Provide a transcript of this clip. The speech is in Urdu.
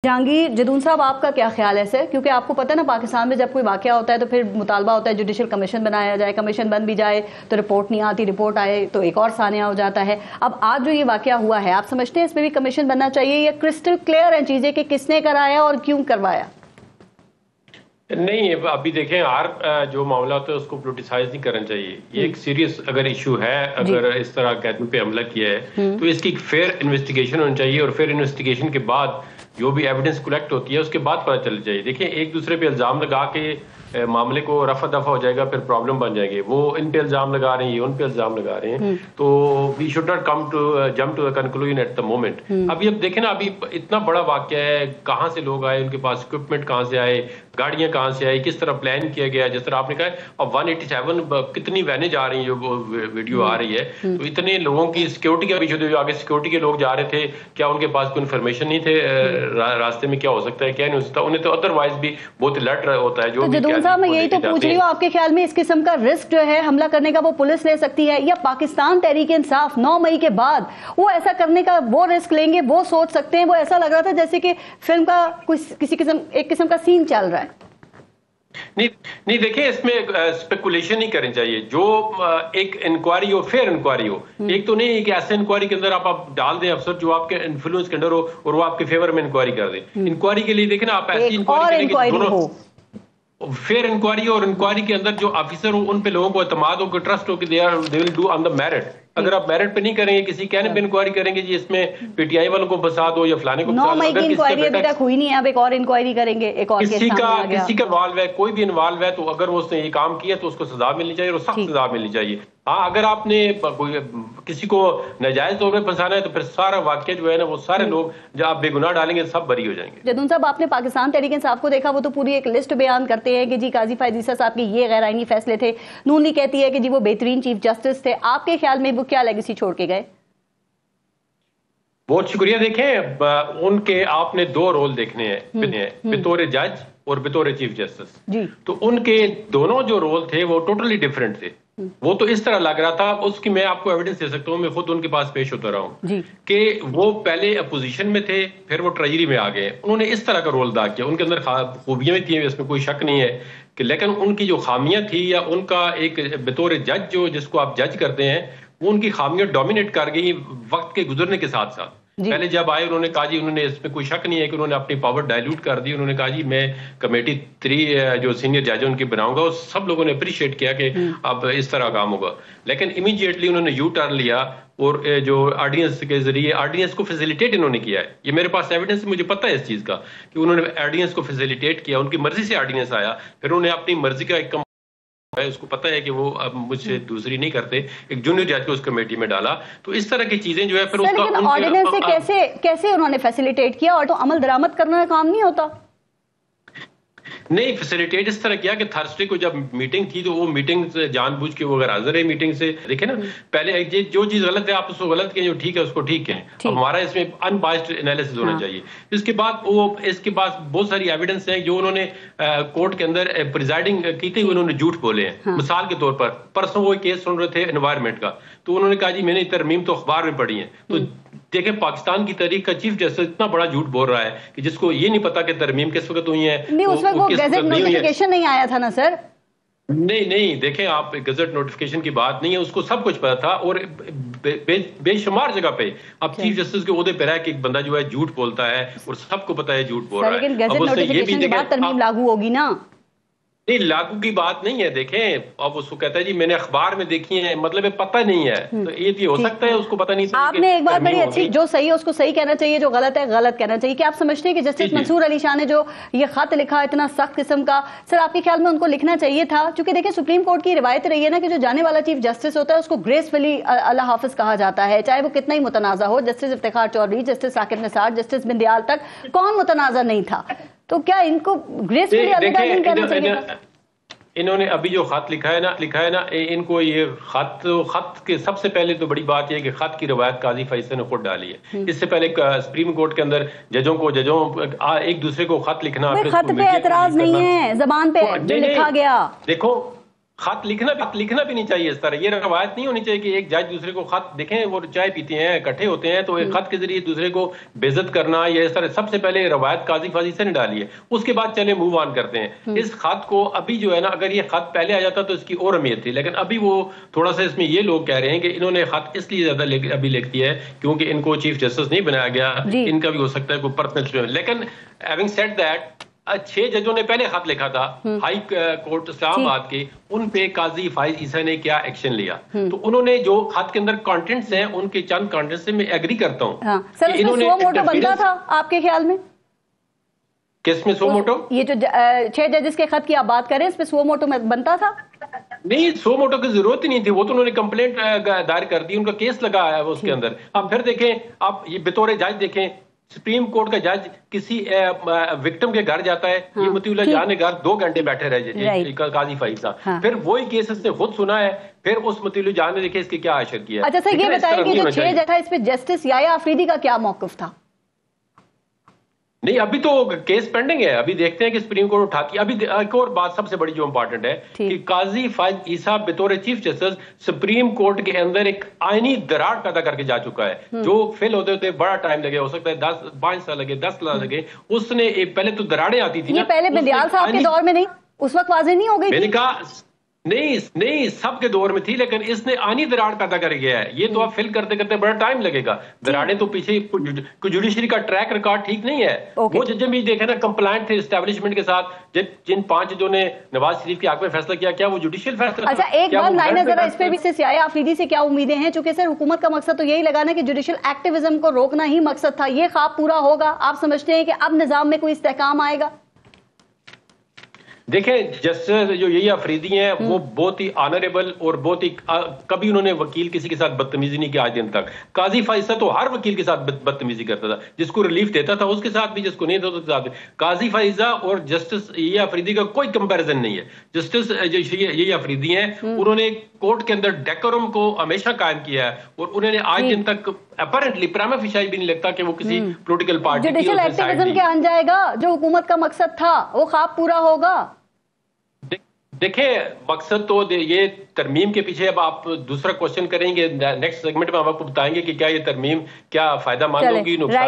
جہانگیر جدون صاحب، آپ کا کیا خیال ہے سر؟ کیونکہ آپ کو پتہ ہے نا، پاکستان میں جب کوئی واقعہ ہوتا ہے تو پھر مطالبہ ہوتا ہے جوڈیشل کمیشن بنایا جائے، کمیشن بن بھی جائے تو رپورٹ نہیں آتی، رپورٹ آئے تو ایک اور سانحہ ہو جاتا ہے۔ اب آج جو یہ واقعہ ہوا ہے، آپ سمجھتے ہیں اس میں بھی کمیشن بننا چاہیے یا کرسٹل کلیئر ہیں چیزیں کہ کس نے کرایا اور کیوں کروایا؟ نہیں، ابھی دیکھیں، ہر جو معاملہ ہوتا ہے اس کو پولیٹیسائز نہیں کرنا چاہیے۔ یہ ایک سیریس اگر ایشو ہے، اگر اس طرح قیدیوں پہ حملہ کیا ہے تو اس کی ایک فیئر انویسٹیگیشن ہونی چاہیے، اور فیئر انویسٹیگیشن کے بعد جو بھی ایویڈنس کلیکٹ ہوتی ہے اس کے بعد پتہ چلنا چاہیے۔ دیکھیں، ایک دوسرے پہ الزام لگا کے معاملے کو رفع دفع ہو جائے گا، پھر پرابلم بن جائے گی۔ وہ ان پہ الزام لگا رہے ہیں، یہ ان پہ الزام لگا رہے ہیں، تو we should not come to jump to conclusion at the moment. ابھی اب دیکھیں نا، ابھی اتنا بڑا واقعہ ہے، کہاں سے لوگ آئے، ان کے پاس اکوپمنٹ کہاں سے آئے، گاڑیاں کہاں سے آئی، کس طرح پلان کیا گیا، جس طرح آپ نے کہا، اور 187 کتنی وینیں جا رہی ہیں، جو ویڈیو آ رہی ہے، تو اتنے لوگوں کی سیکیورٹی کا بھی جو آگے سیکیورٹی کے لوگ جا رہے تھے، کیا ان کے پاس کوئی انفارمیشن نہیں تھے راستے میں کیا ہو سکتا ہے، کیا نہیں ہو سکتا؟ انہیں تو ادروائز بھی بہت الرٹ ہوتا ہے۔ جو بھی جدون صاحب، میں یہی تو پوچھ رہی ہوں، آپ کے خیال میں اس قسم کا رسک جو ہے حملہ کرنے کا وہ پولیس لے سکتی ہے، یا پاکستان تحریک انصاف 9 مئی کے بعد وہ ایسا کرنے کا وہ رسک لیں گے، وہ سوچ سکتے ہیں؟ وہ ایسا لگ رہا تھا جیسے کہ فلم کا ایک قسم کا سین چل رہا ہے۔ نہیں دیکھیں، اس میں اسپیکولیشن نہیں کرنی چاہیے۔ جو ایک انکوائری ہو، فیئر انکوائری ہو، ایک تو نہیں کہ ایسے انکوائری کے اندر آپ ڈال دیں افسر جو آپ کے انفلوئنس کے اندر ہو اور وہ آپ کے فیور میں انکوائری کر دیں۔ انکوائری کے لیے دیکھیں نا، آپ ایسی انکوائری کریں کہ دونوں فیئر انکوائری ہو، اور انکوائری کے اندر جو آفیسر ہو ان پہ لوگوں کو اعتماد ہو، کہ ٹرسٹ ہو کہ دے will do on the merit. اگر آپ میرٹ پہ نہیں کریں گے، کسی کہنے پہ انکوائری کریں گے جی اس میں پی ٹی آئی والوں کو فساد ہو یا فلانے کو فساد ہو، 9 مئی کی انکوائری ابھی تک ہوئی نہیں ہے، اب ایک اور انکوائری کریں گے، ایک اور کسی کا انوالو ہے، کوئی بھی انوالو ہے، تو اگر وہ اس نے یہ کام کیا تو اس کو سزا ملنی چاہیے، اور سخت سزا ملنی چاہیے۔ ہاں، اگر آپ نے کسی کو ناجائز طور پہ پھنسانا ہے تو پھر سارا واقعہ جو ہے نا، وہ سارے لوگ جب آپ بے گناہ ڈالیں گے سب بری ہو جائیں گے۔ جدون صاحب، آپ نے پاکستان تحریک انصاف کو دیکھا، وہ تو پوری ایک لسٹ بیان کرتے ہیں کہ جی قاضی فائز عیسیٰ صاحب کے یہ غیر آئینی فیصلے تھے، نون لیگ کہتی ہے کہ جی وہ بہترین چیف جسٹس تھے۔ آپ کے خیال میں وہ کیا لیگیسی چھوڑ کے گئے؟ بہت شکریہ۔ دیکھیں، ان کے آپ نے 2 رول دیکھنے ہیں، بطور جج اور بطور چیف جسٹس۔ تو ان کے دونوں جو رول تھے وہ ٹوٹلی ڈیفرنٹ تھے۔ وہ تو اس طرح لگ رہا تھا، اس کی میں آپ کو ایویڈنس دے سکتا ہوں، میں خود ان کے پاس پیش ہوتا رہا ہوں، کہ وہ پہلے اپوزیشن میں تھے، پھر وہ ٹریجری میں آ گئے۔ انہوں نے اس طرح کا رول ادا کیا، ان کے اندر خوبیاں بھی تھیں، اس میں کوئی شک نہیں ہے، کہ لیکن ان کی جو خامیاں تھی، یا ان کا ایک بطور جج جو جس کو آپ جج کرتے ہیں، وہ ان کی خامیاں ڈومینیٹ کر گئی وقت کے گزرنے کے ساتھ ساتھ۔ پہلے جب آئے انہوں نے کہا جی، انہوں نے اس میں کوئی شک نہیں ہے کہ انہوں نے اپنی پاور ڈائلیوٹ کر دی۔ انہوں نے کہا جی میں کمیٹی 3 جو سینئر جج ان کی بناؤں گا، سب لوگوں نے اپریشیٹ کیا کہ اب اس طرح کام ہوگا، لیکن امیڈیٹلی انہوں نے یو ٹرن لیا، اور جو آرڈیننس کے ذریعے آرڈیننس کو فیسیلیٹیٹ انہوں نے کیا ہے۔ یہ میرے پاس ایویڈنس، مجھے پتہ ہے اس چیز کا، کہ انہوں نے آرڈیننس کو فیسیلیٹیٹ کیا، ان کی مرضی سے آرڈیننس آیا، پھر انہوں نے اپنی مرضی کا ایک اس کو پتہ ہے کہ وہ اب مجھ سے دوسری نہیں کرتے، ایک جونیئر جج کو اس کمیٹی میں ڈالا۔ تو اس طرح کی چیزیں جو ہے پھر اس کا لیکن آرڈیننس سے کیسے انہوں نے فیسیلیٹیٹ کیا؟ اور تو عمل درآمد کرنا کام نہیں ہوتا؟ نہیں، فیسیلیٹیٹ اس طرح کیا کہ تھرسڈے کو جب میٹنگ تھی تو وہ میٹنگ جان بوجھ کے وہ اگر حاضر ہے میٹنگ سے، دیکھیں نا، پہلے جو چیز غلط ہے آپ اس کو غلط کہیں، جو ٹھیک ہے اس کو ٹھیک کہیں۔ اب ہمارا اس میں ان بائسڈ انالیسس ہونا چاہیے۔ اس کے بعد بہت ساری ایویڈنس ہیں جو انہوں نے کورٹ کے اندر پریزائڈنگ کی تھی، انہوں نے جھوٹ بولے ہیں۔ مثال کے طور پر پرسوں وہ کیس سن رہے تھے انوائرمنٹ کا، تو انہوں نے کہا جی میں نے ترمیم تو اخبار میں پڑھی ہے۔ تو دیکھیں، پاکستان کی تاریخ کا چیف جسٹس اتنا بڑا جھوٹ بول رہا ہے کہ جس کو یہ نہیں پتا کہ ترمیم کس وقت ہوئی ہے۔ نہیں، اس وقت وہ گزٹ نوٹیفیکیشن نہیں آیا تھا نا سر؟ نہیں، دیکھیں، آپ گزٹ نوٹیفیکیشن کی بات نہیں ہے، اس کو سب کچھ پتا تھا، اور بے شمار جگہ پہ اب چیف جسٹس کے عہدے پہ رہ کہ ایک بندہ جو ہے جھوٹ بولتا ہے، اور سب کو پتا ہے جھوٹ بول رہا ہے۔ لیکن گزٹ نوٹیفیکیشن کے بعد ترمیم لاگو ہوگی نا؟ نہیں، لاگو کی بات نہیں ہے۔ دیکھیں، اب اس کو کہتا ہے جی میں نے اخبار میں دیکھی ہے، مطلب پتہ نہیں ہے، تو یہ ہو سکتا ہے اس کو پتہ نہیں۔ آپ نے ایک بات بڑی اچھی، جو صحیح ہے اس کو صحیح کہنا چاہیے، جو غلط ہے غلط کہنا چاہیے۔ کہ آپ سمجھتے ہیں کہ جسٹس منصور علی شاہ نے جو یہ خط لکھا اتنا سخت قسم کا، سر آپ کے خیال میں ان کو لکھنا چاہیے تھا؟ چونکہ دیکھیں سپریم کورٹ کی روایت رہی ہے نا کہ جو جانے والا چیف جسٹس ہوتا ہے اس کو گریسفلی اللہ حافظ کہا جاتا ہے، چاہے وہ کتنا ہی متنازع ہو۔ Justice Iftikhar Chaudhry, justice Saqib Nisar, justice Bandial تک کون متنازع نہیں تھا؟ تو کیا ان کو گریسفلی الوداع نہیں کہنا چاہیے تھا؟ انہوں نے ابھی جو خط لکھا ہے نا، ان کو یہ خط کے سب سے پہلے تو بڑی بات یہ ہے کہ خط کی روایت قاضی فیصل نے خود ڈالی ہے۔ اس سے پہلے سپریم کورٹ کے اندر ججوں ایک دوسرے کو خط لکھنا، خط پہ اعتراض نہیں ہے، زبان پہ جو لکھا گیا۔ دیکھو، خط لکھنا بھی نہیں چاہیے اس طرح. یہ روایت نہیں ہونی چاہیے کہ ایک جج دوسرے کو خط دیکھیں, وہ چائے پیتے ہیں اکٹھے ہوتے ہیں تو ایک خط کے ذریعے دوسرے کو بے عزت کرنا یا اس طرح. سب سے پہلے روایت قاضی فاضی سے نہیں ڈالی ہے, اس کے بعد چلے موو آن کرتے ہیں. اس خط کو ابھی جو ہے نا, اگر یہ خط پہلے آ جاتا تو اس کی اور اہمیت تھی, لیکن ابھی وہ تھوڑا سا اس میں یہ لوگ کہہ رہے ہیں کہ انہوں نے خط اس لیے زیادہ ابھی لکھ دیا ہے کیونکہ ان کو چیف جسٹس نہیں بنایا گیا, ان کا بھی ہو سکتا ہے کوئی پرسنل. لیکن ہیونگ سیڈ دیٹ 6 ججوں نے پہلے خط لکھا تھا ہائی کورٹ اسلام آباد کے, ان پہ قاضی فائز عیسیٰ نے کیا ایکشن لیا. تو انہوں نے جو خط کے اندر کانٹینٹس ہیں ان کے چند کانٹینٹس سے میں ایگری کرتا ہوں. سر اس میں سو موٹو بنتا تھا آپ کے خیال میں؟ کس میں سو موٹو؟ یہ جو 6 ججز کے خط کی آپ بات کریں, اس پہ سو موٹو بنتا تھا؟ نہیں, سو موٹو کی ضرورت ہی نہیں تھی, وہ تو انہوں نے کمپلینٹ دائر کر دی, ان کا کیس لگا ہے اس کے اندر. اب پھر دیکھیں, آپ یہ بطور جج دیکھیں, سپریم کورٹ کا جج کسی وکٹم کے گھر جاتا ہے, یہ مطیع اللہ جان کے گھر 2 گھنٹے بیٹھے رہے قاضی فائز صاحب, پھر وہی کیس اس نے خود سنا ہے, پھر اس مطیع اللہ جان نے دیکھے اس کے کیا اشر کیا. اچھا سر یہ بتائیں کہ جو 6 جج تھا اس پہ جسٹس یحییٰ آفریدی کا کیا موقف تھا؟ نہیں, ابھی تو کیس پینڈنگ ہے, ابھی دیکھتے ہیں کہ سپریم کورٹ اٹھاتی ہے. ابھی ایک اور بات سب سے بڑی جو امپورٹنٹ ہے کہ قاضی فائز عیسیٰ بطور چیف جسٹس سپریم کورٹ کے اندر ایک آئینی دراڑ پیدا کر کے جا چکا ہے, جو فل ہوتے ہوتے بڑا ٹائم لگے, ہو سکتا ہے 5 سال لگے, 10 سال لگے. اس نے پہلے تو دراڑیں آتی تھی, یہ پہلے بندیال صاحب کے دور میں نہیں, اس وقت واضح نہیں ہو گئی؟ میں نے کہا نہیں سب کے دور میں تھی, لیکن اس نے آنی دراڑ پیدا کر گیا ہے. یہ تو آپ فل کرتے کرتے بڑا ٹائم لگے گا. دراڑیں تو پیچھے جوڈیشری کا ٹریک ریکارڈ ٹھیک نہیں ہے. وہ جج بھی دیکھے نا کمپلائنٹ تھے اسٹیبلشمنٹ کے ساتھ, جن 5 ججوں نے نواز شریف کے حق میں فیصلہ کیا وہ جوڈیشل فیصلہ. اچھا ایک بات لائن ذرا اس پہ بھی سے یحییٰ آفریدی سے کیا امیدیں ہیں, چونکہ سر حکومت کا مقصد تو یہی لگانا کہ جوڈیشل ایکٹیویزم کو روکنا ہی مقصد تھا, یہ خواب پورا ہوگا؟ آپ سمجھتے ہیں کہ اب نظام میں کوئی استحکام آئے گا؟ دیکھیں جسٹس جو یحییٰ آفریدی ہیں وہ بہت ہی آنریبل اور بہت ہی, کبھی انہوں نے وکیل کسی کے ساتھ بدتمیزی نہیں کی آج دن تک. قاضی فائز عیسیٰ تو ہر وکیل کے ساتھ بدتمیزی کرتا تھا, جس کو ریلیف دیتا تھا اس کے ساتھ بھی, جس کو نہیں دیتا اس کے ساتھ بھی. قاضی فائز عیسیٰ اور جسٹس یحییٰ آفریدی کا کوئی کمپیریزن نہیں ہے. جسٹس یحییٰ آفریدی ہیں, انہوں نے کورٹ کے اندر ڈیکورم کو ہمیشہ قائم کیا ہے, اور انہوں نے آج دن تک اپیرنٹلی پرائما فیشائی بھی نہیں لگتا کہ وہ کسی پولیٹیکل پارٹی کی. جوڈیشل ایکٹیویزم کیا آن جائے گا, جو حکومت کا مقصد تھا وہ خواب پورا ہوگا؟ دیکھیں مقصد تو یہ ترمیم کے پیچھے, اب آپ دوسرا کوشچن کریں گے نیکسٹ سیگمنٹ میں, ہم آپ کو بتائیں گے کہ کیا یہ ترمیم کیا فائدہ مند ہوگی, نقصان